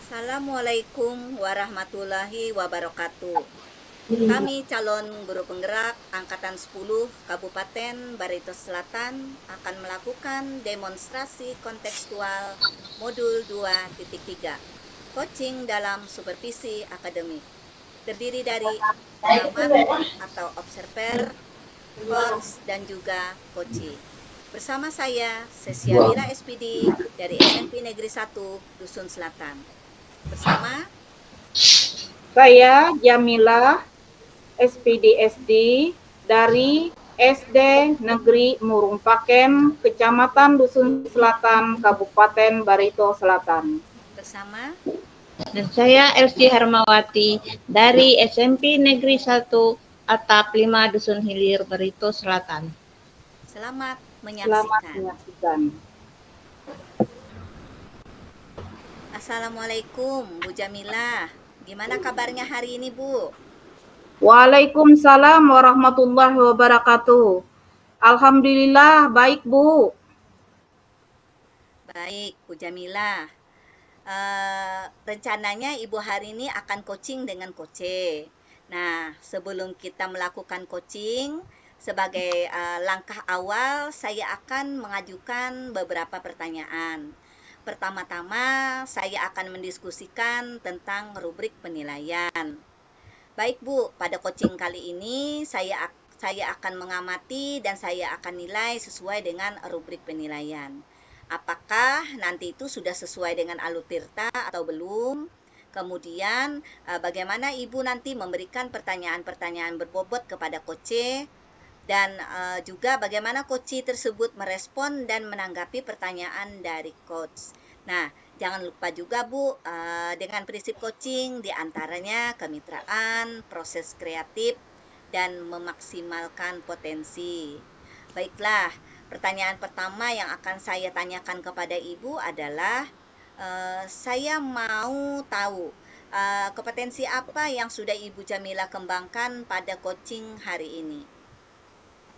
Assalamualaikum warahmatullahi wabarakatuh. Kami calon guru penggerak Angkatan 10 Kabupaten Barito Selatan akan melakukan demonstrasi kontekstual modul 2.3 coaching dalam supervisi akademik. Terdiri dari pengamat atau observer, coach, dan juga coach. Bersama saya, Sesiawira SPD dari SMP Negeri 1 Dusun Selatan. Bersama Saya Jamila, SPD dari SD Negeri Murung Paken, Kecamatan Dusun Selatan, Kabupaten Barito Selatan. bersama Dan saya Elsie Hermawati dari SMP Negeri 1 Atap 5 Dusun Hilir, Barito Selatan. Selamat Selamat menyaksikan. menyaksikan. Assalamualaikum Bu Jamila. Gimana kabarnya hari ini Bu? Waalaikumsalam warahmatullahi wabarakatuh. Alhamdulillah baik Bu. Baik Bu Jamila. Rencananya Ibu hari ini akan coaching dengan Koce. Nah, sebelum kita melakukan coaching, sebagai langkah awal saya akan mengajukan beberapa pertanyaan. Pertama-tama, saya akan mendiskusikan tentang rubrik penilaian. Baik Bu, pada coaching kali ini saya akan mengamati dan saya akan nilai sesuai dengan rubrik penilaian. Apakah nanti itu sudah sesuai dengan Alutirta atau belum? Kemudian bagaimana Ibu nanti memberikan pertanyaan-pertanyaan berbobot kepada coach dan juga bagaimana coach tersebut merespon dan menanggapi pertanyaan dari coach. Nah, jangan lupa juga Bu, dengan prinsip coaching diantaranya kemitraan, proses kreatif, dan memaksimalkan potensi. Baiklah, pertanyaan pertama yang akan saya tanyakan kepada Ibu adalah, saya mau tahu kompetensi apa yang sudah Ibu Jamila kembangkan pada coaching hari ini.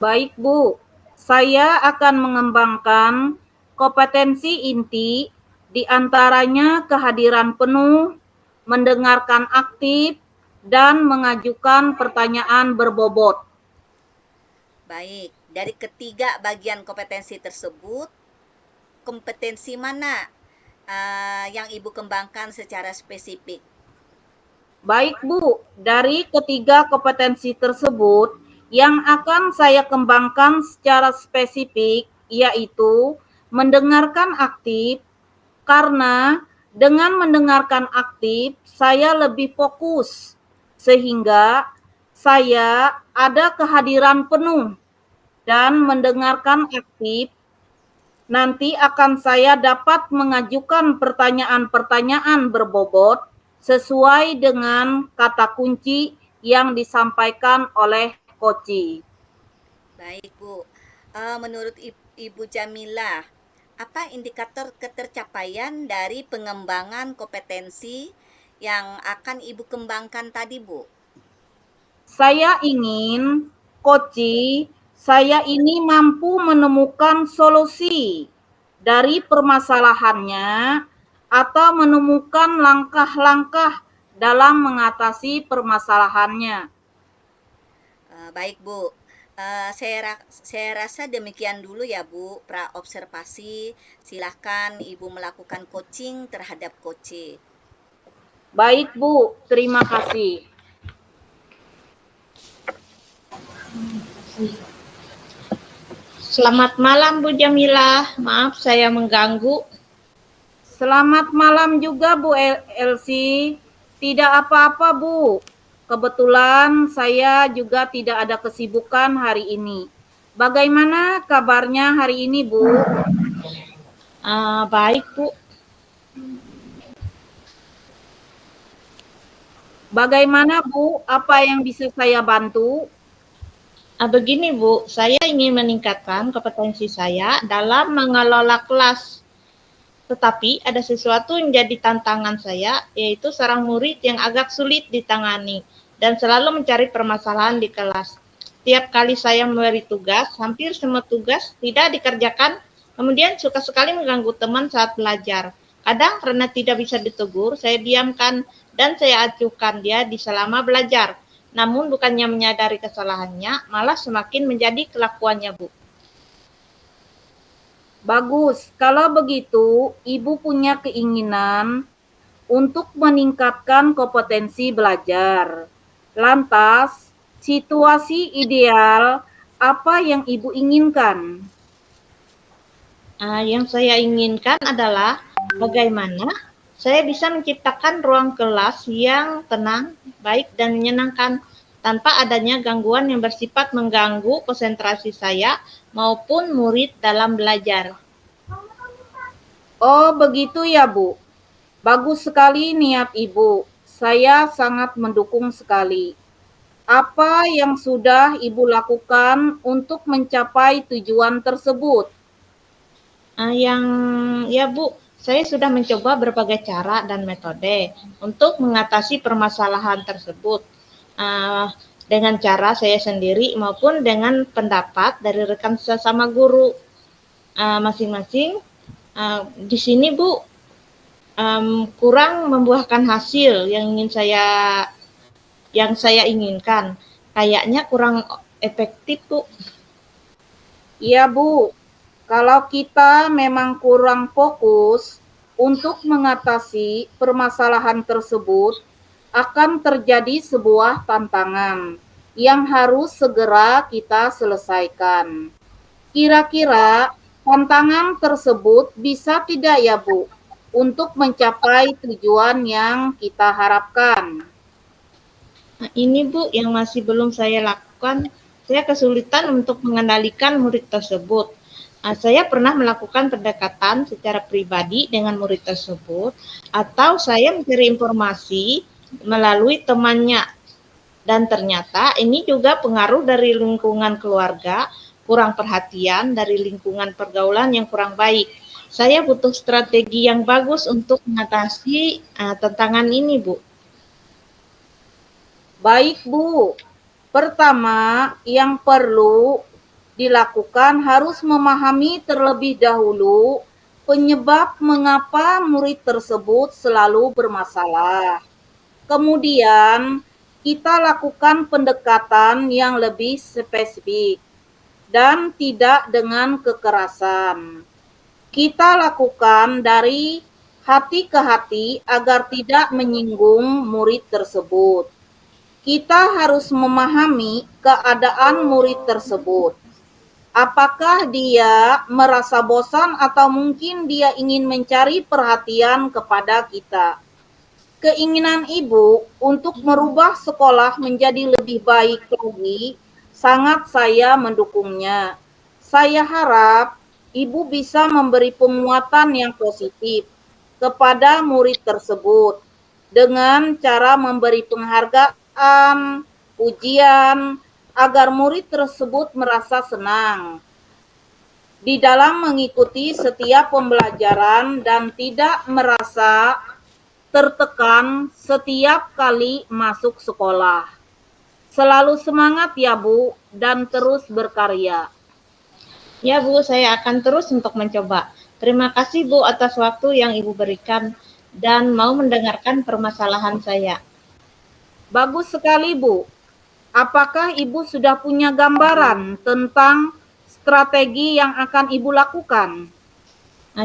Baik Bu, saya akan mengembangkan kompetensi inti di antaranya kehadiran penuh, mendengarkan aktif, dan mengajukan pertanyaan berbobot. Baik, dari ketiga bagian kompetensi tersebut, kompetensi mana yang Ibu kembangkan secara spesifik? Baik Bu, dari ketiga kompetensi tersebut, yang akan saya kembangkan secara spesifik yaitu mendengarkan aktif, karena dengan mendengarkan aktif, saya lebih fokus, sehingga saya ada kehadiran penuh dan mendengarkan aktif, nanti akan saya dapat mengajukan pertanyaan-pertanyaan berbobot sesuai dengan kata kunci yang disampaikan oleh Koci. Baik Bu, menurut Ibu Jamila, apa indikator ketercapaian dari pengembangan kompetensi yang akan Ibu kembangkan tadi Bu? Saya ingin saya ini mampu menemukan solusi dari permasalahannya atau menemukan langkah-langkah dalam mengatasi permasalahannya. Baik Bu, saya rasa demikian dulu ya Bu, pra-observasi. Silahkan Ibu melakukan coaching terhadap coach. Baik Bu, terima kasih. Selamat malam Bu Jamila, maaf saya mengganggu. Selamat malam juga Bu Elsie. Tidak apa-apa Bu. Kebetulan saya juga tidak ada kesibukan hari ini. Bagaimana kabarnya hari ini Bu? Baik Bu. Bagaimana Bu? Apa yang bisa saya bantu? Begini Bu, saya ingin meningkatkan kompetensi saya dalam mengelola kelas. Tetapi ada sesuatu yang jadi tantangan saya, yaitu seorang murid yang agak sulit ditangani dan selalu mencari permasalahan di kelas. Tiap kali saya memberi tugas, hampir semua tugas tidak dikerjakan, kemudian suka sekali mengganggu teman saat belajar. Kadang karena tidak bisa ditegur, saya diamkan dan saya acuhkan dia di selama belajar. Namun bukannya menyadari kesalahannya, malah semakin menjadi kelakuannya, Bu. Bagus, kalau begitu Ibu punya keinginan untuk meningkatkan kompetensi belajar. Lantas, situasi ideal apa yang Ibu inginkan? Yang saya inginkan adalah bagaimana saya bisa menciptakan ruang kelas yang tenang, baik, dan menyenangkan tanpa adanya gangguan yang bersifat mengganggu konsentrasi saya maupun murid dalam belajar. Oh, begitu ya, Bu. Bagus sekali niat Ibu. Saya sangat mendukung sekali. Apa yang sudah Ibu lakukan untuk mencapai tujuan tersebut? Yang ya Bu, saya sudah mencoba berbagai cara dan metode untuk mengatasi permasalahan tersebut. Ah, dengan cara saya sendiri maupun dengan pendapat dari rekan sesama guru masing-masing. Di sini Bu, kurang membuahkan hasil yang saya inginkan. Kayaknya kurang efektif, Bu. Iya, Bu. Kalau kita memang kurang fokus untuk mengatasi permasalahan tersebut, akan terjadi sebuah tantangan yang harus segera kita selesaikan. Kira-kira tantangan tersebut bisa tidak ya, Bu, untuk mencapai tujuan yang kita harapkan? Nah, ini Bu yang masih belum saya lakukan. Saya kesulitan untuk mengendalikan murid tersebut. Saya pernah melakukan pendekatan secara pribadi dengan murid tersebut, atau saya mencari informasi melalui temannya. Dan ternyata ini juga pengaruh dari lingkungan keluarga, kurang perhatian dari lingkungan pergaulan yang kurang baik. Saya butuh strategi yang bagus untuk mengatasi tantangan ini, Bu. Baik, Bu. Pertama, yang perlu dilakukan harus memahami terlebih dahulu penyebab mengapa murid tersebut selalu bermasalah. Kemudian, kita lakukan pendekatan yang lebih spesifik dan tidak dengan kekerasan. Kita lakukan dari hati ke hati agar tidak menyinggung murid tersebut. Kita harus memahami keadaan murid tersebut. Apakah dia merasa bosan atau mungkin dia ingin mencari perhatian kepada kita? Keinginan Ibu untuk merubah sekolah menjadi lebih baik lagi, sangat saya mendukungnya. Saya harap Ibu bisa memberi penguatan yang positif kepada murid tersebut dengan cara memberi penghargaan, pujian, agar murid tersebut merasa senang di dalam mengikuti setiap pembelajaran dan tidak merasa tertekan setiap kali masuk sekolah. Selalu semangat ya Bu, dan terus berkarya. Ya Bu, saya akan terus untuk mencoba. Terima kasih Bu atas waktu yang Ibu berikan dan mau mendengarkan permasalahan saya. Bagus sekali Bu. Apakah Ibu sudah punya gambaran tentang strategi yang akan Ibu lakukan?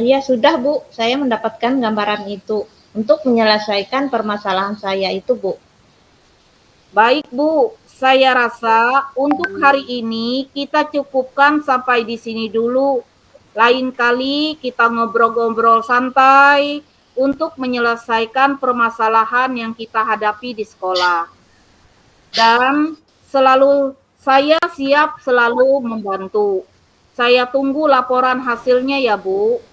Ya sudah Bu, saya mendapatkan gambaran itu untuk menyelesaikan permasalahan saya itu Bu. Baik Bu, saya rasa untuk hari ini kita cukupkan sampai di sini dulu. Lain kali kita ngobrol-ngobrol santai untuk menyelesaikan permasalahan yang kita hadapi di sekolah. Dan saya siap selalu membantu. Saya tunggu laporan hasilnya ya Bu.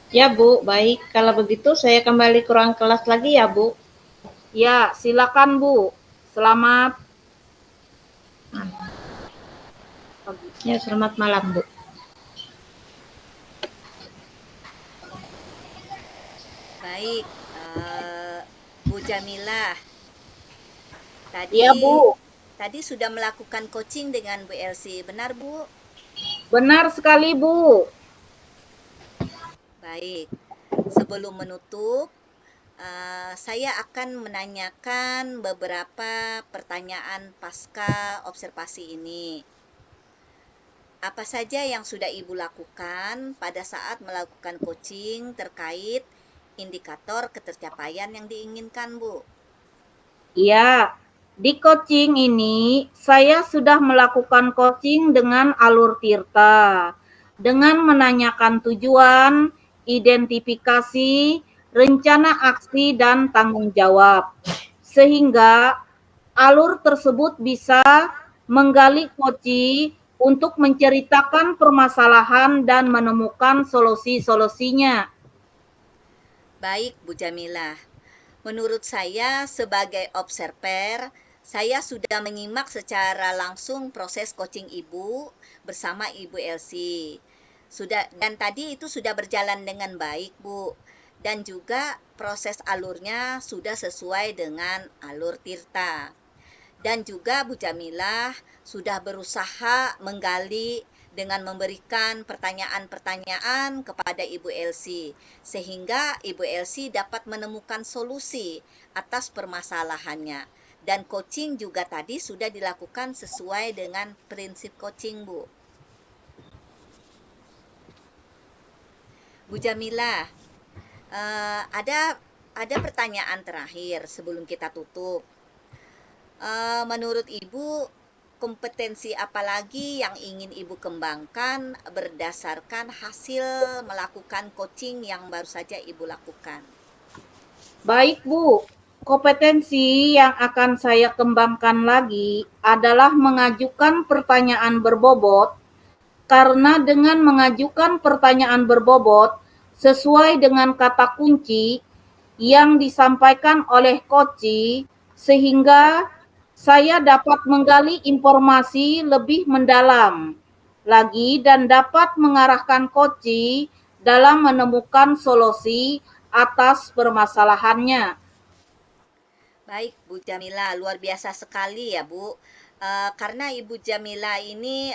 Ya Bu, baik. Kalau begitu saya kembali ke ruang kelas lagi ya Bu. Ya, silakan Bu. Selamat pagi. Ya, selamat malam Bu. Baik, Bu Jamilah. Iya Bu, Tadi sudah melakukan coaching dengan Bu Elsie, benar Bu? benar sekali Bu. Baik. sebelum menutup, saya akan menanyakan beberapa pertanyaan pasca observasi ini. Apa saja yang sudah Ibu lakukan pada saat melakukan coaching terkait indikator ketercapaian yang diinginkan, Bu? Ya, di coaching ini saya sudah melakukan coaching dengan alur Tirta, dengan menanyakan tujuan, identifikasi, rencana aksi, dan tanggung jawab. Sehingga alur tersebut bisa menggali coach untuk menceritakan permasalahan dan menemukan solusi-solusinya. Baik, Bu Jamilah. Menurut saya sebagai observer, saya sudah menyimak secara langsung proses coaching Ibu bersama Ibu Elsie. Dan tadi itu sudah berjalan dengan baik, Bu. Dan juga proses alurnya sudah sesuai dengan alur Tirta. Dan juga Bu Jamilah sudah berusaha menggali dengan memberikan pertanyaan-pertanyaan kepada Ibu Elsie, sehingga Ibu Elsie dapat menemukan solusi atas permasalahannya. Dan coaching juga tadi sudah dilakukan sesuai dengan prinsip coaching, Bu. Bu Jamilah, ada pertanyaan terakhir sebelum kita tutup. Menurut Ibu, kompetensi apa lagi yang ingin Ibu kembangkan berdasarkan hasil melakukan coaching yang baru saja Ibu lakukan? Baik, Bu. Kompetensi yang akan saya kembangkan lagi adalah mengajukan pertanyaan berbobot, karena dengan mengajukan pertanyaan berbobot sesuai dengan kata kunci yang disampaikan oleh coach, sehingga saya dapat menggali informasi lebih mendalam lagi dan dapat mengarahkan coach dalam menemukan solusi atas permasalahannya. Baik, Bu Jamila, luar biasa sekali ya, Bu. Karena Ibu Jamila ini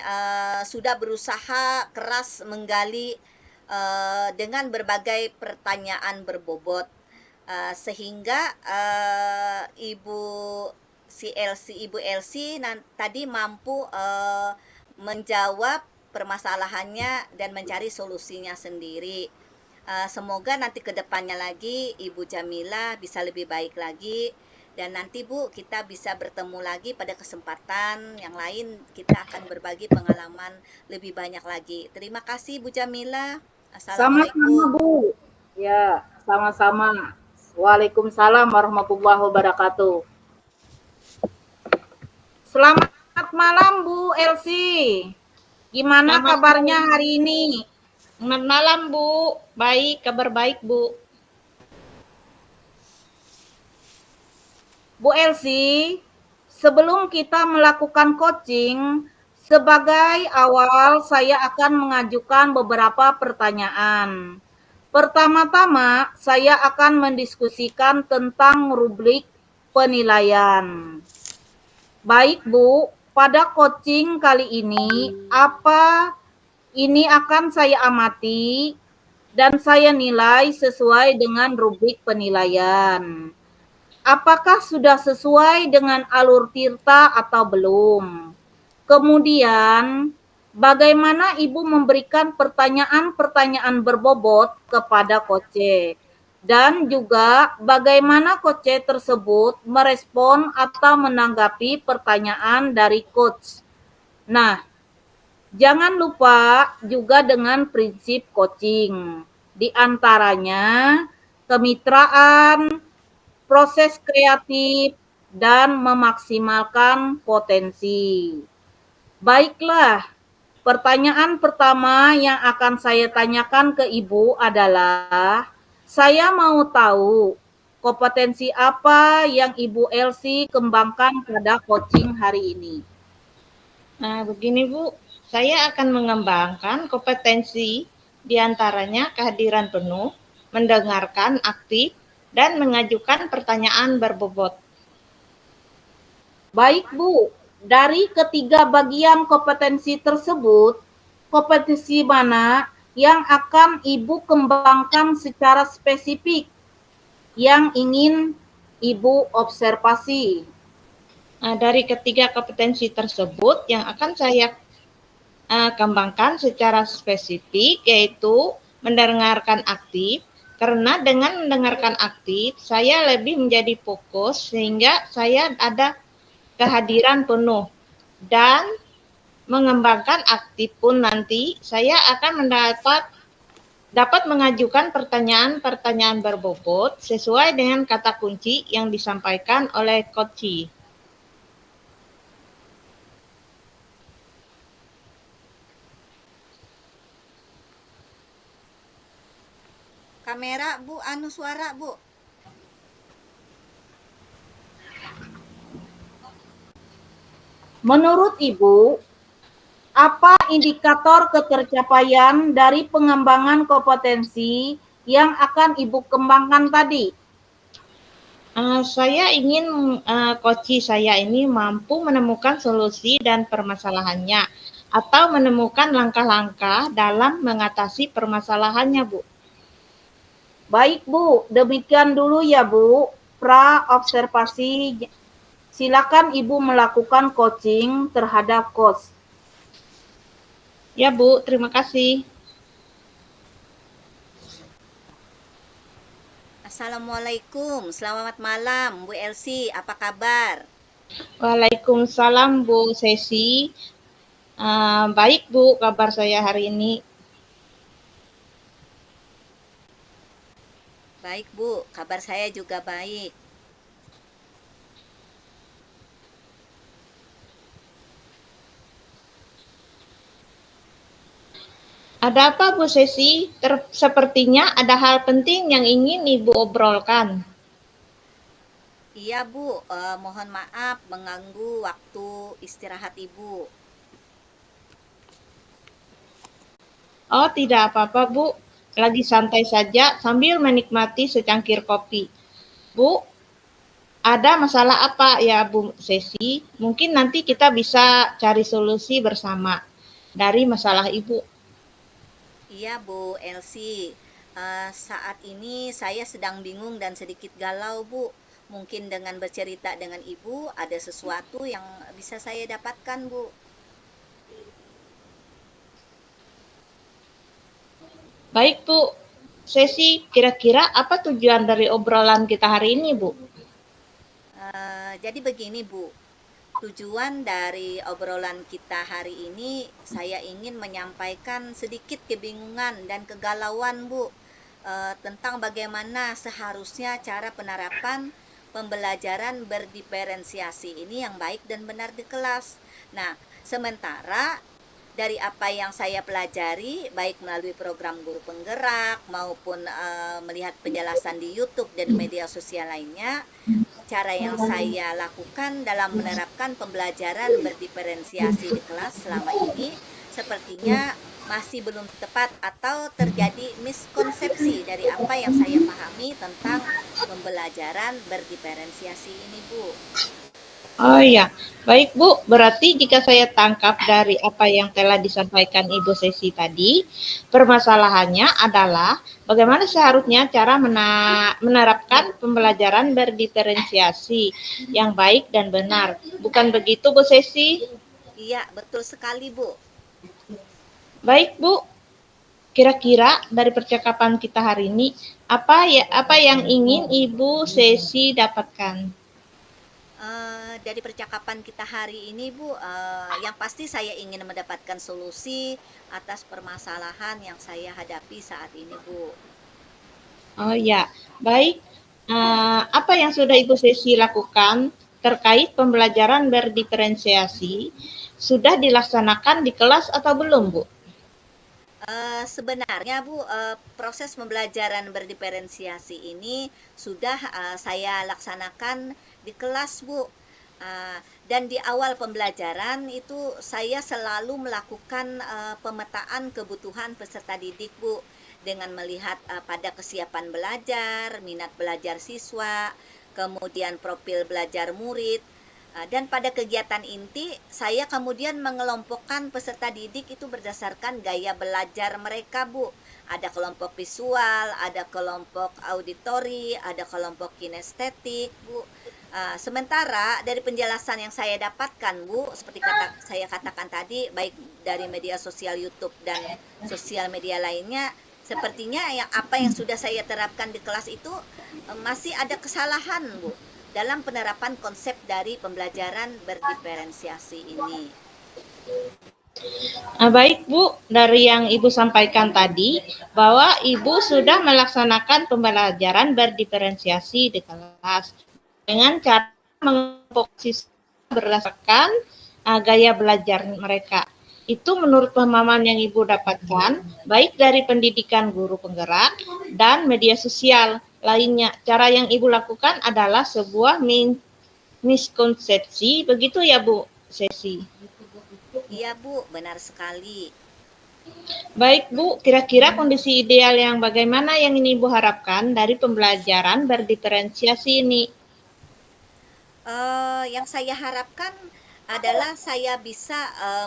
sudah berusaha keras menggali dengan berbagai pertanyaan berbobot, sehingga Ibu Elsie tadi mampu menjawab permasalahannya dan mencari solusinya sendiri. Semoga nanti ke depannya lagi Ibu Jamila bisa lebih baik lagi. Dan nanti Bu, kita bisa bertemu lagi pada kesempatan yang lain. Kita akan berbagi pengalaman lebih banyak lagi. Terima kasih Bu Jamila. Assalamualaikum. Sama-sama, Bu. Ya, sama-sama. Waalaikumsalam warahmatullahi wabarakatuh. Selamat malam, Bu Elsie. Gimana kabarnya hari ini? Selamat malam, Bu. Baik, kabar baik, Bu. Bu Elsie, sebelum kita melakukan coaching, sebagai awal saya akan mengajukan beberapa pertanyaan. Pertama-tama, saya akan mendiskusikan tentang rubrik penilaian. Baik, Bu, pada coaching kali ini, ini akan saya amati dan saya nilai sesuai dengan rubrik penilaian. Apakah sudah sesuai dengan alur Tirta atau belum? Kemudian, bagaimana Ibu memberikan pertanyaan-pertanyaan berbobot kepada coach? Dan juga bagaimana coach tersebut merespon atau menanggapi pertanyaan dari coach. Nah, jangan lupa juga dengan prinsip coaching. Di antaranya kemitraan, proses kreatif, dan memaksimalkan potensi. Baiklah, pertanyaan pertama yang akan saya tanyakan ke Ibu adalah, saya mau tahu kompetensi apa yang Ibu Elsie kembangkan pada coaching hari ini. Nah, begini Bu, saya akan mengembangkan kompetensi diantaranya kehadiran penuh, mendengarkan aktif, dan mengajukan pertanyaan berbobot. Baik Bu, dari ketiga bagian kompetensi tersebut, kompetensi mana yang akan Ibu kembangkan secara spesifik yang ingin Ibu observasi? Dari ketiga kompetensi tersebut yang akan saya kembangkan secara spesifik yaitu mendengarkan aktif, karena dengan mendengarkan aktif saya lebih menjadi fokus sehingga saya ada kehadiran penuh, dan mengembangkan aktif pun nanti saya akan dapat mengajukan pertanyaan-pertanyaan berbobot sesuai dengan kata kunci yang disampaikan oleh Coach. Kamera Bu, suara Bu. Menurut Ibu, apa indikator ketercapaian dari pengembangan kompetensi yang akan Ibu kembangkan tadi? Saya ingin Coach saya ini mampu menemukan solusi dan permasalahannya atau menemukan langkah-langkah dalam mengatasi permasalahannya, Bu. Baik Bu, demikian dulu ya Bu, pra-observasi. Silakan Ibu melakukan coaching terhadap coach. Ya, Bu, terima kasih. Assalamualaikum, selamat malam Bu Elsie, apa kabar? Waalaikumsalam, Bu Sesi. Baik, Bu, kabar saya hari ini. Baik Bu, kabar saya juga baik. Ada apa, Bu Sesi? Sepertinya ada hal penting yang ingin Ibu obrolkan. Iya Bu, mohon maaf mengganggu waktu istirahat Ibu. Oh, tidak apa-apa, Bu. Lagi santai saja sambil menikmati secangkir kopi. Bu, ada masalah apa ya, Bu Sesi? Mungkin nanti kita bisa cari solusi bersama dari masalah Ibu. Iya Bu Elsie, saat ini saya sedang bingung dan sedikit galau Bu. Mungkin dengan bercerita dengan Ibu ada sesuatu yang bisa saya dapatkan Bu. Baik, Bu. Sesi, kira-kira apa tujuan dari obrolan kita hari ini, Bu? Jadi begini Bu, tujuan dari obrolan kita hari ini saya ingin menyampaikan sedikit kebingungan dan kegalauan Bu, tentang bagaimana seharusnya cara penerapan pembelajaran berdiferensiasi ini yang baik dan benar di kelas. Nah, sementara dari apa yang saya pelajari baik melalui program guru penggerak maupun melihat penjelasan di YouTube dan media sosial lainnya, cara yang saya lakukan dalam menerapkan pembelajaran berdiferensiasi di kelas selama ini sepertinya masih belum tepat atau terjadi miskonsepsi dari apa yang saya pahami tentang pembelajaran berdiferensiasi ini, Bu. Oh iya, baik Bu. Berarti jika saya tangkap dari apa yang telah disampaikan Ibu Sesi tadi, permasalahannya adalah bagaimana seharusnya cara menerapkan pembelajaran berdiferensiasi yang baik dan benar. Bukan begitu, Bu Sesi? Iya, betul sekali, Bu. Baik Bu, kira-kira dari percakapan kita hari ini, apa yang ingin Ibu Sesi dapatkan? Dari percakapan kita hari ini, Bu, yang pasti saya ingin mendapatkan solusi atas permasalahan yang saya hadapi saat ini, Bu. Oh ya, baik. Apa yang sudah Ibu Sesi lakukan terkait pembelajaran berdiferensiasi sudah dilaksanakan di kelas atau belum, Bu? Sebenarnya Bu, proses pembelajaran berdiferensiasi ini sudah saya laksanakan di kelas Bu. Dan di awal pembelajaran itu saya selalu melakukan pemetaan kebutuhan peserta didik Bu, dengan melihat pada kesiapan belajar, minat belajar siswa, kemudian profil belajar murid, Dan pada kegiatan inti, saya kemudian mengelompokkan peserta didik itu berdasarkan gaya belajar mereka, Bu. Ada kelompok visual, ada kelompok auditori, ada kelompok kinestetik, Bu. Sementara dari penjelasan yang saya dapatkan, Bu, seperti saya katakan tadi, baik dari media sosial YouTube dan sosial media lainnya, sepertinya apa yang sudah saya terapkan di kelas itu masih ada kesalahan, Bu, dalam penerapan konsep dari pembelajaran berdiferensiasi ini. Baik Bu, dari yang Ibu sampaikan tadi, bahwa Ibu sudah melaksanakan pembelajaran berdiferensiasi di kelas dengan cara mengelompok siswa berdasarkan gaya belajar mereka. Itu menurut pemahaman yang Ibu dapatkan, baik dari pendidikan guru penggerak dan media sosial lainnya. Cara yang Ibu lakukan adalah sebuah miskonsepsi, begitu ya Bu Sesi? Iya Bu, benar sekali. Baik Bu, kira-kira kondisi ideal yang bagaimana yang ini Ibu harapkan dari pembelajaran berdiferensiasi ini? Yang saya harapkan adalah saya bisa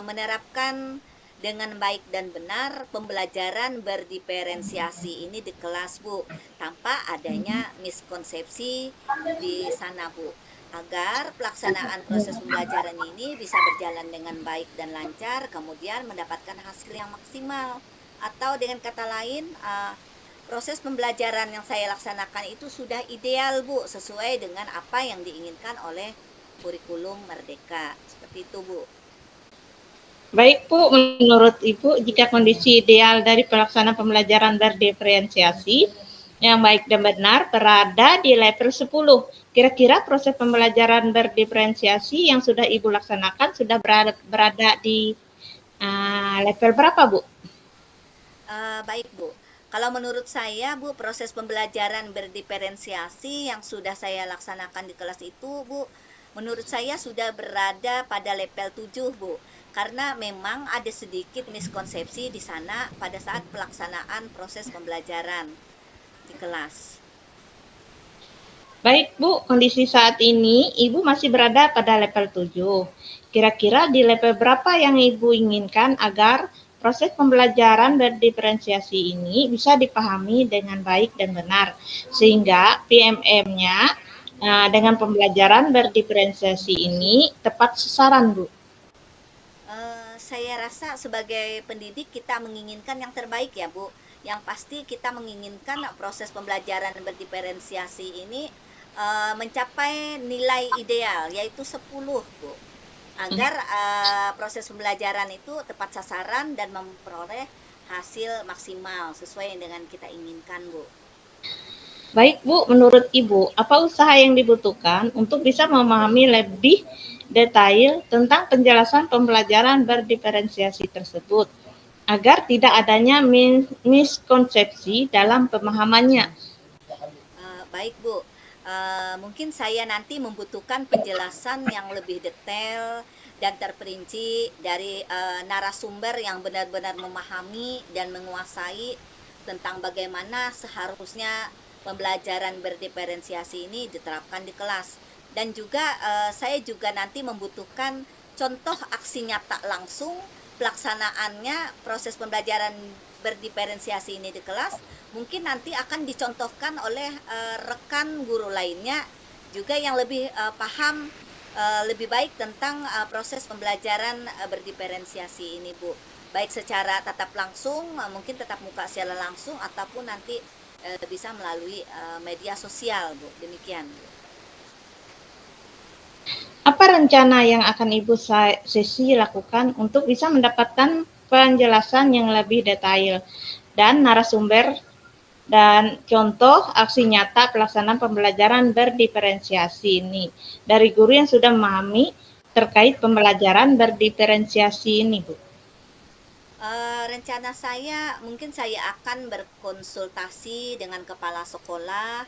menerapkan dengan baik dan benar pembelajaran berdiferensiasi ini di kelas, Bu, tanpa adanya miskonsepsi di sana, Bu, agar pelaksanaan proses pembelajaran ini bisa berjalan dengan baik dan lancar, kemudian mendapatkan hasil yang maksimal. Atau dengan kata lain, proses pembelajaran yang saya laksanakan itu sudah ideal, Bu, sesuai dengan apa yang diinginkan oleh kurikulum Merdeka. Seperti itu, Bu. Baik Bu, menurut Ibu, jika kondisi ideal dari pelaksanaan pembelajaran berdiferensiasi yang baik dan benar berada di level 10, kira-kira proses pembelajaran berdiferensiasi yang sudah Ibu laksanakan sudah berada di level berapa, Bu? Baik, Bu. Kalau menurut saya, Bu, proses pembelajaran berdiferensiasi yang sudah saya laksanakan di kelas itu, Bu, menurut saya sudah berada pada level 7, Bu. Karena memang ada sedikit miskonsepsi di sana pada saat pelaksanaan proses pembelajaran di kelas. Baik Bu, kondisi saat ini Ibu masih berada pada level 7. Kira-kira di level berapa yang Ibu inginkan agar proses pembelajaran berdiferensiasi ini bisa dipahami dengan baik dan benar, sehingga PMM-nya dengan pembelajaran berdiferensiasi ini tepat sasaran, Bu. Saya rasa sebagai pendidik kita menginginkan yang terbaik ya, Bu. Yang pasti kita menginginkan proses pembelajaran berdiferensiasi ini mencapai nilai ideal, yaitu 10, Bu. Agar proses pembelajaran itu tepat sasaran dan memperoleh hasil maksimal sesuai dengan kita inginkan, Bu. Baik Bu, menurut Ibu, apa usaha yang dibutuhkan untuk bisa memahami lebih detail tentang penjelasan pembelajaran berdiferensiasi tersebut, agar tidak adanya miskonsepsi dalam pemahamannya? Baik Bu, mungkin saya nanti membutuhkan penjelasan yang lebih detail dan terperinci dari narasumber yang benar-benar memahami dan menguasai tentang bagaimana seharusnya pembelajaran berdiferensiasi ini diterapkan di kelas. Dan juga saya juga nanti membutuhkan contoh aksi nyata langsung pelaksanaannya proses pembelajaran berdiferensiasi ini di kelas. Mungkin nanti akan dicontohkan oleh rekan guru lainnya juga yang lebih paham lebih baik tentang proses pembelajaran berdiferensiasi ini, Bu. Baik secara tatap langsung, mungkin tatap muka secara langsung, ataupun nanti bisa melalui media sosial, Bu. Demikian, Bu. Apa rencana yang akan Ibu Sesi lakukan untuk bisa mendapatkan penjelasan yang lebih detail dan narasumber dan contoh aksi nyata pelaksanaan pembelajaran berdiferensiasi ini dari guru yang sudah memahami terkait pembelajaran berdiferensiasi ini, Bu? Rencana saya mungkin saya akan berkonsultasi dengan kepala sekolah,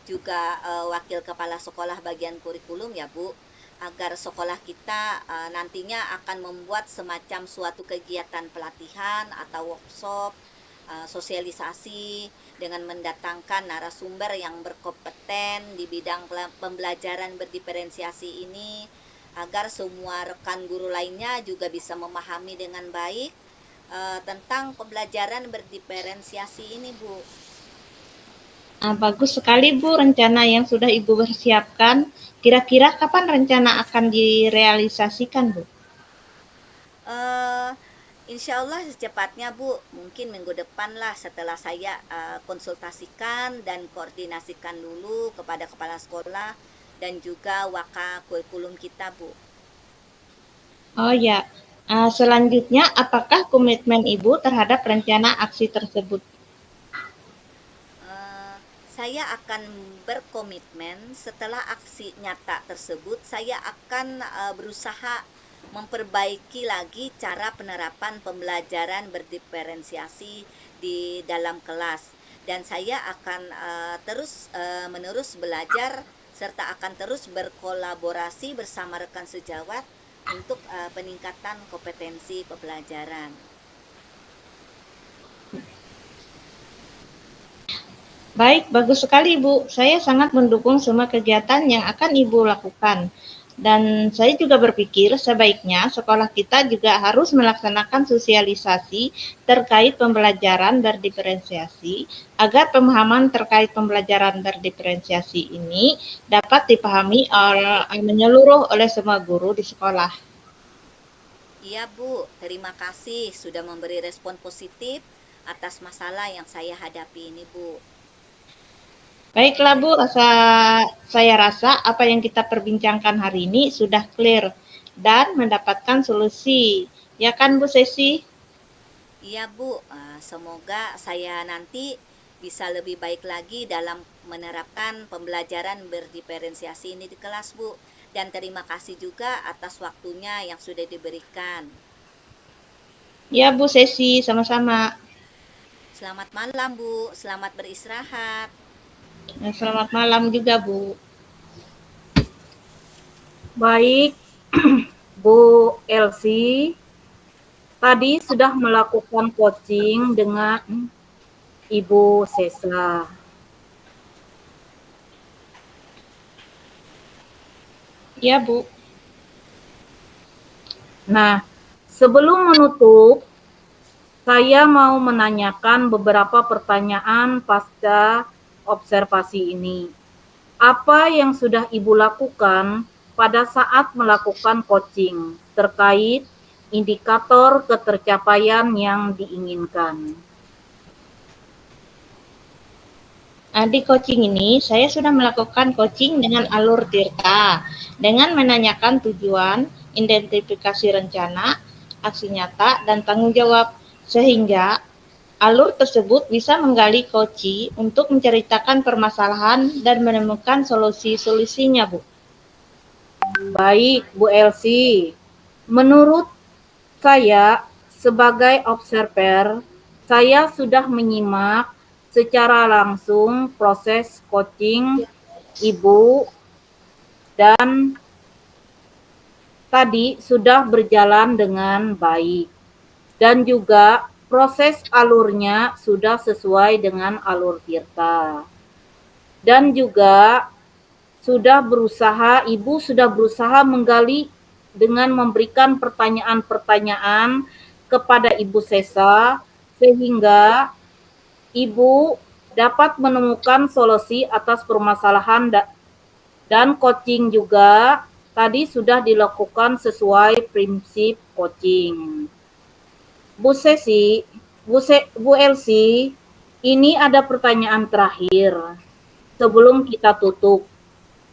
juga wakil kepala sekolah bagian kurikulum ya, Bu, agar sekolah kita nantinya akan membuat semacam suatu kegiatan pelatihan atau workshop sosialisasi dengan mendatangkan narasumber yang berkompeten di bidang pembelajaran berdiferensiasi ini, agar semua rekan guru lainnya juga bisa memahami dengan baik tentang pembelajaran berdiferensiasi ini, Bu. Bagus sekali Bu rencana yang sudah Ibu persiapkan. Kira-kira kapan rencana akan direalisasikan Bu? Uh, Insya Allah secepatnya Bu, mungkin minggu depan lah setelah saya konsultasikan dan koordinasikan dulu kepada kepala sekolah dan juga waka kurikulum kita Bu. Oh ya, selanjutnya apakah komitmen Ibu terhadap rencana aksi tersebut? Saya akan berkomitmen setelah aksi nyata tersebut, saya akan berusaha memperbaiki lagi cara penerapan pembelajaran berdiferensiasi di dalam kelas, dan saya akan terus menerus belajar serta akan terus berkolaborasi bersama rekan sejawat untuk peningkatan kompetensi pembelajaran. Baik, bagus sekali Bu. Saya sangat mendukung semua kegiatan yang akan Ibu lakukan. Dan saya juga berpikir sebaiknya sekolah kita juga harus melaksanakan sosialisasi terkait pembelajaran berdiferensiasi agar pemahaman terkait pembelajaran berdiferensiasi ini dapat dipahami menyeluruh oleh semua guru di sekolah. Iya Bu, terima kasih sudah memberi respon positif atas masalah yang saya hadapi ini Bu. Baiklah Bu, saya rasa apa yang kita perbincangkan hari ini sudah clear dan mendapatkan solusi. Ya kan Bu Sesi? Iya Bu, semoga saya nanti bisa lebih baik lagi dalam menerapkan pembelajaran berdiferensiasi ini di kelas Bu. Dan terima kasih juga atas waktunya yang sudah diberikan. Ya Bu Sesi, sama-sama. Selamat malam Bu, selamat beristirahat. Selamat malam juga Bu. Baik, Bu Elsie, tadi sudah melakukan coaching dengan Ibu Sesa. Ya Bu. Nah, sebelum menutup, saya mau menanyakan beberapa pertanyaan pasca observasi ini. Apa yang sudah Ibu lakukan pada saat melakukan coaching terkait indikator ketercapaian yang diinginkan? Di coaching ini, saya sudah melakukan coaching dengan alur Tirta, dengan menanyakan tujuan, identifikasi rencana, aksi nyata, dan tanggung jawab, sehingga alur tersebut bisa menggali coachee untuk menceritakan permasalahan dan menemukan solusi-solusinya, Bu. Baik, Bu Elsie. Menurut saya, sebagai observer, saya sudah menyimak secara langsung proses coaching Ibu dan tadi sudah berjalan dengan baik. Dan juga proses alurnya sudah sesuai dengan alur Tirta. Dan juga Ibu sudah berusaha menggali dengan memberikan pertanyaan-pertanyaan kepada Ibu Sesa sehingga Ibu dapat menemukan solusi atas permasalahan dan coaching juga tadi sudah dilakukan sesuai prinsip coaching. Bu Sesi, Bu Elsie, ini ada pertanyaan terakhir sebelum kita tutup.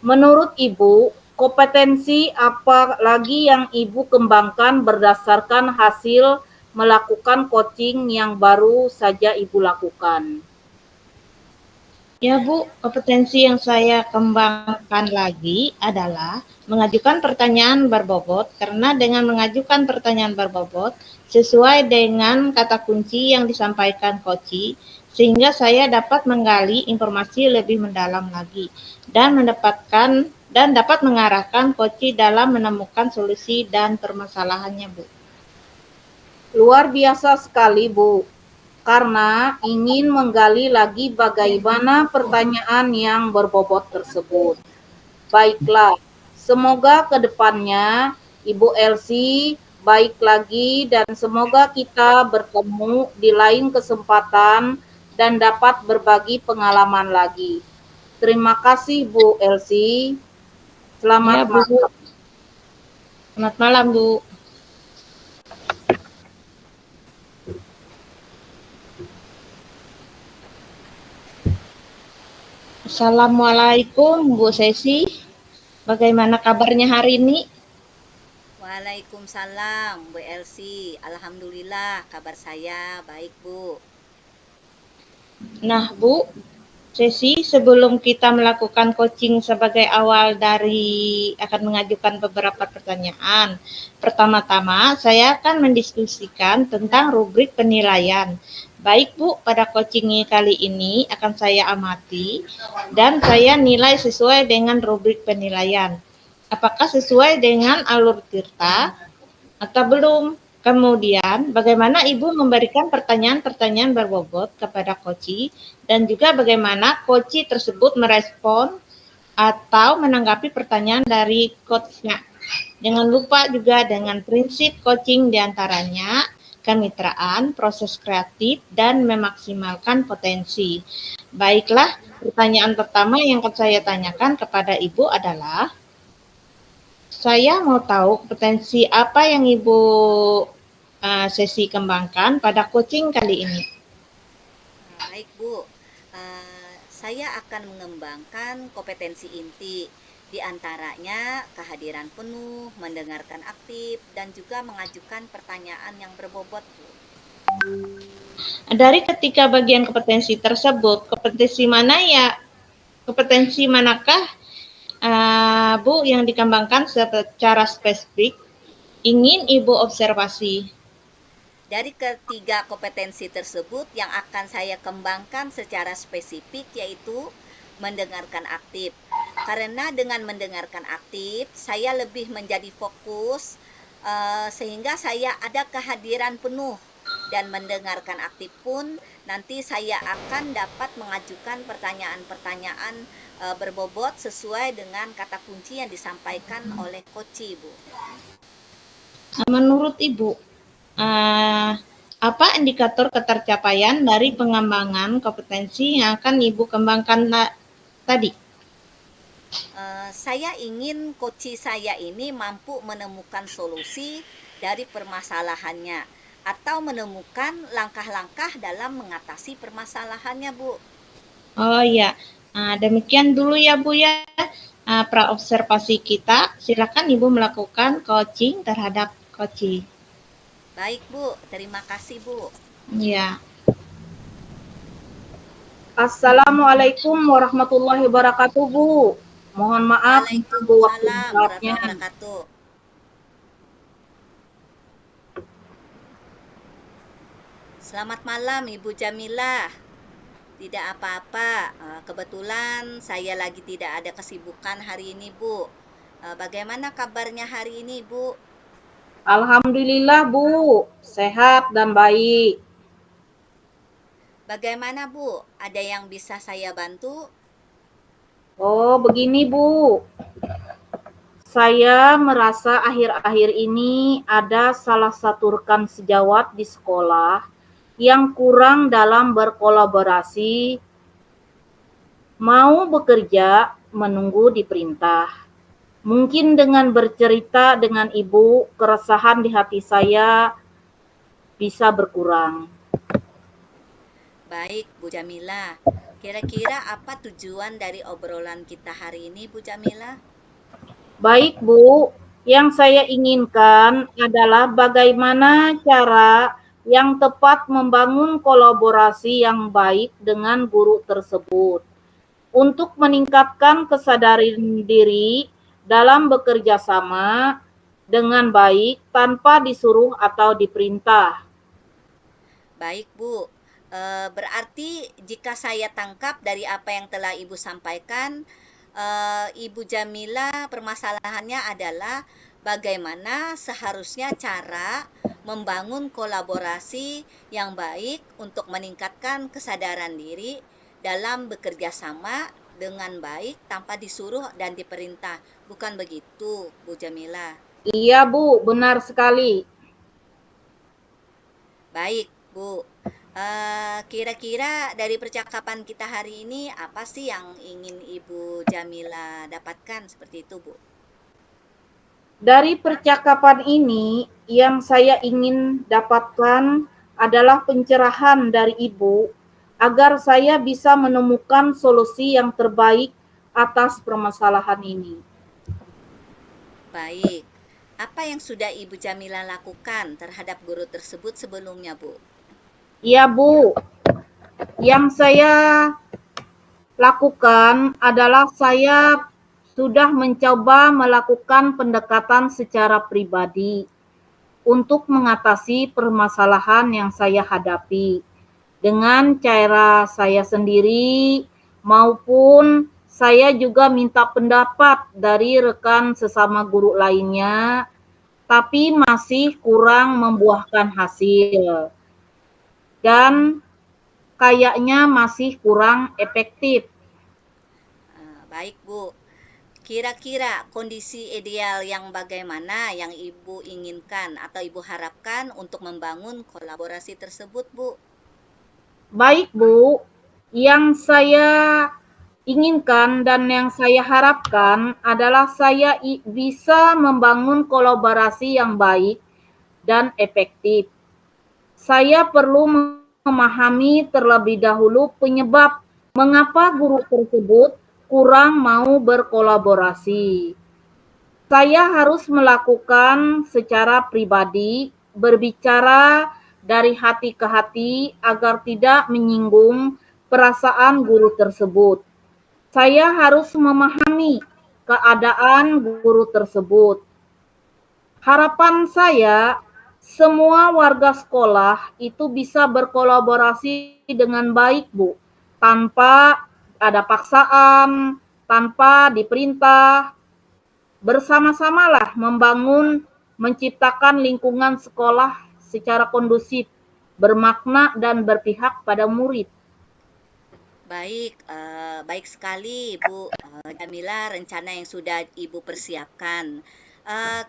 Menurut Ibu, kompetensi apa lagi yang Ibu kembangkan berdasarkan hasil melakukan coaching yang baru saja Ibu lakukan? Ya Bu, kompetensi yang saya kembangkan lagi adalah mengajukan pertanyaan berbobot, karena dengan mengajukan pertanyaan berbobot sesuai dengan kata kunci yang disampaikan coachee, sehingga saya dapat menggali informasi lebih mendalam lagi dan dapat mengarahkan coachee dalam menemukan solusi dan permasalahannya, Bu. Luar biasa sekali, Bu. Karena ingin menggali lagi bagaimana pertanyaan yang berbobot tersebut. Baiklah, Semoga ke depannya Ibu Elsie baik lagi dan semoga kita bertemu di lain kesempatan dan dapat berbagi pengalaman lagi. Terima kasih Bu Elsie. Ya, Selamat Bu. malam. Selamat malam, Bu. Assalamualaikum, Bu Sesi. Bagaimana kabarnya hari ini? Waalaikumsalam, Bu Elsie. Alhamdulillah, kabar saya baik, Bu. Nah, Bu, Sesi, sebelum kita melakukan coaching sebagai awal dari akan mengajukan beberapa pertanyaan, pertama-tama saya akan mendiskusikan tentang rubrik penilaian. Baik, Bu, pada coaching kali ini akan saya amati dan saya nilai sesuai dengan rubrik penilaian. Apakah sesuai dengan alur Tirta atau belum? Kemudian, bagaimana Ibu memberikan pertanyaan-pertanyaan berbobot kepada coach dan juga bagaimana coach tersebut merespon atau menanggapi pertanyaan dari coach-nya. Jangan lupa juga dengan prinsip coaching diantaranya kemitraan, proses kreatif, dan memaksimalkan potensi. Baiklah, pertanyaan pertama yang akan saya tanyakan kepada Ibu adalah, saya mau tahu potensi apa yang Ibu Sesi kembangkan pada coaching kali ini. Baik, Bu. Saya akan mengembangkan kompetensi inti, di antaranya kehadiran penuh, mendengarkan aktif, dan juga mengajukan pertanyaan yang berbobot, Bu. Dari ketiga bagian kompetensi tersebut, kompetensi manakah Bu yang dikembangkan secara spesifik ingin Ibu observasi? Dari ketiga kompetensi tersebut yang akan saya kembangkan secara spesifik yaitu mendengarkan aktif. Karena dengan mendengarkan aktif, saya lebih menjadi fokus sehingga saya ada kehadiran penuh, dan mendengarkan aktif pun nanti saya akan dapat mengajukan pertanyaan-pertanyaan berbobot sesuai dengan kata kunci yang disampaikan oleh coach, Bu. Menurut Ibu, apa indikator ketercapaian dari pengembangan kompetensi yang akan Ibu kembangkan tadi? Saya ingin coach saya ini mampu menemukan solusi dari permasalahannya atau menemukan langkah-langkah dalam mengatasi permasalahannya, Bu. Oh ya, demikian dulu ya Bu ya, praobservasi kita. Silakan Ibu melakukan coaching terhadap coach. Baik, Bu. Terima kasih, Bu. Ya. Assalamualaikum warahmatullahi wabarakatuh, Bu. Mohon maaf mengganggu waktu Waalaikumsalam sholatnya. warahmatullahi wabarakatuh. Selamat malam, Ibu Jamilah. Tidak apa-apa, kebetulan saya lagi tidak ada kesibukan hari ini, Bu. Bagaimana kabarnya hari ini, Bu? Alhamdulillah, Bu. Sehat dan baik. Bagaimana, Bu? Ada yang bisa saya bantu? Oh, begini, Bu. Saya merasa akhir-akhir ini ada salah satu rekan sejawat di sekolah yang kurang dalam berkolaborasi, mau bekerja menunggu diperintah. Mungkin dengan bercerita dengan Ibu, keresahan di hati saya bisa berkurang. Baik, Bu Jamila. Kira-kira apa tujuan dari obrolan kita hari ini, Bu Jamila? Baik, Bu. Yang saya inginkan adalah bagaimana cara yang tepat membangun kolaborasi yang baik dengan guru tersebut untuk meningkatkan kesadaran diri dalam bekerja sama dengan baik tanpa disuruh atau diperintah. Baik, Bu. Berarti jika saya tangkap dari apa yang telah Ibu sampaikan, Ibu Jamila permasalahannya adalah bagaimana seharusnya cara membangun kolaborasi yang baik untuk meningkatkan kesadaran diri dalam bekerja sama dengan baik tanpa disuruh dan diperintah. Bukan begitu, Bu Jamila? Iya Bu, benar sekali. Baik, Bu. Kira-kira dari percakapan kita hari ini apa sih yang ingin Ibu Jamila dapatkan seperti itu, Bu? Dari percakapan ini, yang saya ingin dapatkan adalah pencerahan dari Ibu agar saya bisa menemukan solusi yang terbaik atas permasalahan ini. Baik. Apa yang sudah Ibu Jamila lakukan terhadap guru tersebut sebelumnya, Bu? Iya Bu, yang saya lakukan adalah saya sudah mencoba melakukan pendekatan secara pribadi untuk mengatasi permasalahan yang saya hadapi dengan cara saya sendiri maupun saya juga minta pendapat dari rekan sesama guru lainnya, tapi masih kurang membuahkan hasil dan kayaknya masih kurang efektif. Baik, Bu. Kira-kira kondisi ideal yang bagaimana yang Ibu inginkan atau Ibu harapkan untuk membangun kolaborasi tersebut, Bu? Baik Bu, yang saya inginkan dan yang saya harapkan adalah saya bisa membangun kolaborasi yang baik dan efektif. Saya perlu memahami terlebih dahulu penyebab mengapa guru tersebut kurang mau berkolaborasi. Saya harus melakukan secara pribadi, berbicara dari hati ke hati agar tidak menyinggung perasaan guru tersebut. Saya harus memahami keadaan guru tersebut. Harapan saya, semua warga sekolah itu bisa berkolaborasi dengan baik, Bu, tanpa ada paksaan, tanpa diperintah. Bersama-samalah membangun, menciptakan lingkungan sekolah secara kondusif, bermakna dan berpihak pada murid. Baik, baik sekali Bu Jamila rencana yang sudah Ibu persiapkan.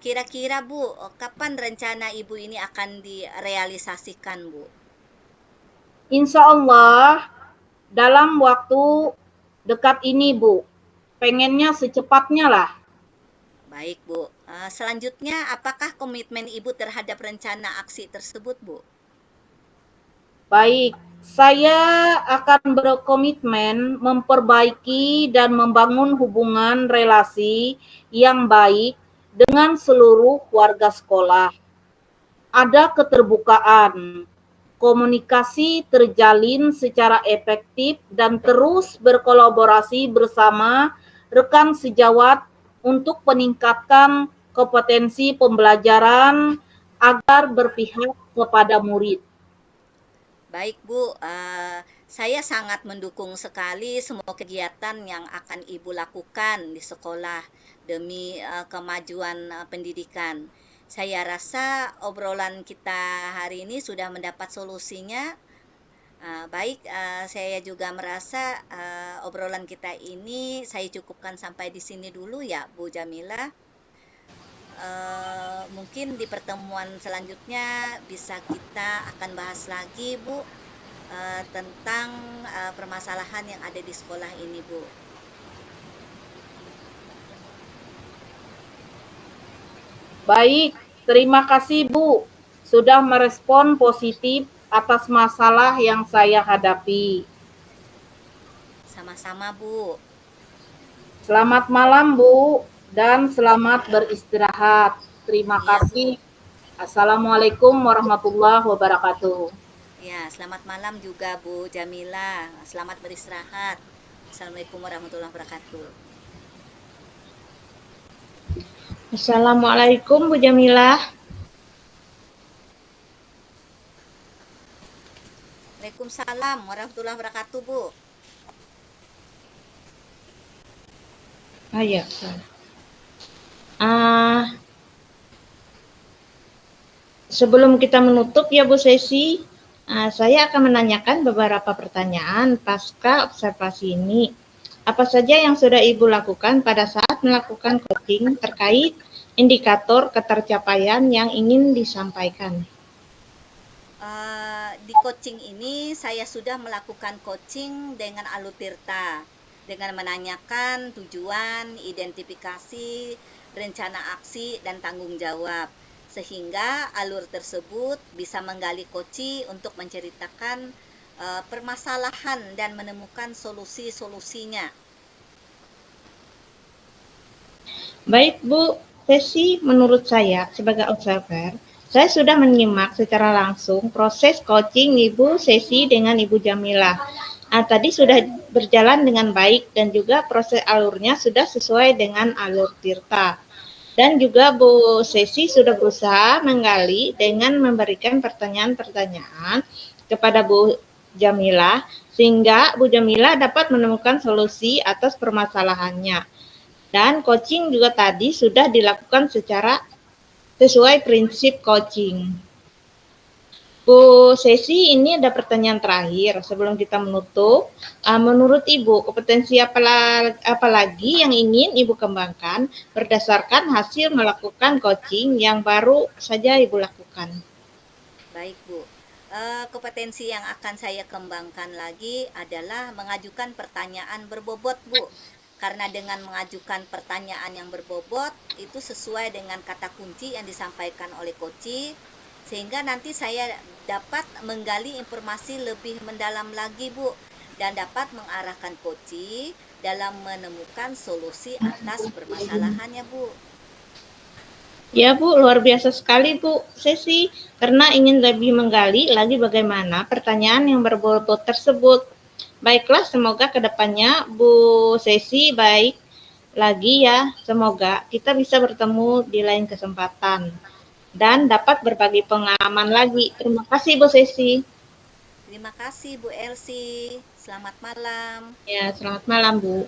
Kira-kira Bu, kapan rencana Ibu ini akan direalisasikan, Bu? Insya Allah dalam waktu dekat ini, Bu. Pengennya secepatnya lah. Baik, Bu. Selanjutnya, apakah komitmen Ibu terhadap rencana aksi tersebut, Bu? Baik, saya akan berkomitmen memperbaiki dan membangun hubungan relasi yang baik dengan seluruh warga sekolah. Ada keterbukaan, komunikasi terjalin secara efektif dan terus berkolaborasi bersama rekan sejawat untuk meningkatkan kompetensi pembelajaran agar berpihak kepada murid. Baik, Bu. Saya sangat mendukung sekali semua kegiatan yang akan Ibu lakukan di sekolah demi kemajuan pendidikan. Saya rasa obrolan kita hari ini sudah mendapat solusinya. Baik, saya juga merasa obrolan kita ini saya cukupkan sampai di sini dulu ya, Bu Jamila. Mungkin di pertemuan selanjutnya bisa kita akan bahas lagi, Bu, tentang permasalahan yang ada di sekolah ini, Bu. Baik, terima kasih Bu sudah merespon positif atas masalah yang saya hadapi. Sama-sama, Bu. Selamat malam Bu dan selamat beristirahat. Terima Iya, kasih. Assalamualaikum warahmatullahi wabarakatuh. Ya, selamat malam juga Bu Jamila. Selamat beristirahat. Assalamualaikum warahmatullahi wabarakatuh. Assalamualaikum Bu Jamilah. Waalaikumsalam warahmatullahi wabarakatuh, Bu. Ya. Sebelum kita menutup ya Bu sesi, saya akan menanyakan beberapa pertanyaan pasca observasi ini. Apa saja yang sudah Ibu lakukan pada saat melakukan coaching terkait indikator ketercapaian yang ingin disampaikan? Di coaching ini saya sudah melakukan coaching dengan Alur Tirta dengan menanyakan tujuan, identifikasi, rencana aksi, dan tanggung jawab, sehingga alur tersebut bisa menggali koci untuk menceritakan permasalahan dan menemukan solusi-solusinya. Baik Bu, sesi menurut saya sebagai observer, saya sudah menyimak secara langsung proses coaching Ibu Sesi dengan Ibu Jamilah. Tadi sudah berjalan dengan baik dan juga proses alurnya sudah sesuai dengan alur Tirta. Dan juga Bu Sesi sudah berusaha menggali dengan memberikan pertanyaan-pertanyaan kepada Bu Jamilah, sehingga Bu Jamilah dapat menemukan solusi atas permasalahannya. Dan coaching juga tadi sudah dilakukan secara sesuai prinsip coaching. Bu Sesi, ini ada pertanyaan terakhir sebelum kita menutup. Menurut Ibu, kompetensi apa lagi yang ingin Ibu kembangkan berdasarkan hasil melakukan coaching yang baru saja Ibu lakukan? Baik Bu, kompetensi yang akan saya kembangkan lagi adalah mengajukan pertanyaan berbobot Bu. Karena dengan mengajukan pertanyaan yang berbobot itu sesuai dengan kata kunci yang disampaikan oleh coach, sehingga nanti saya dapat menggali informasi lebih mendalam lagi Bu, dan dapat mengarahkan coach dalam menemukan solusi atas permasalahannya Bu. Ya Bu, luar biasa sekali Bu Sesi, karena ingin lebih menggali lagi bagaimana pertanyaan yang berbobot tersebut. Baiklah, semoga kedepannya Bu Sesi baik lagi ya. Semoga kita bisa bertemu di lain kesempatan dan dapat berbagi pengalaman lagi. Terima kasih Bu Sesi. Terima kasih Bu Elsie. Selamat malam. Ya, selamat malam Bu.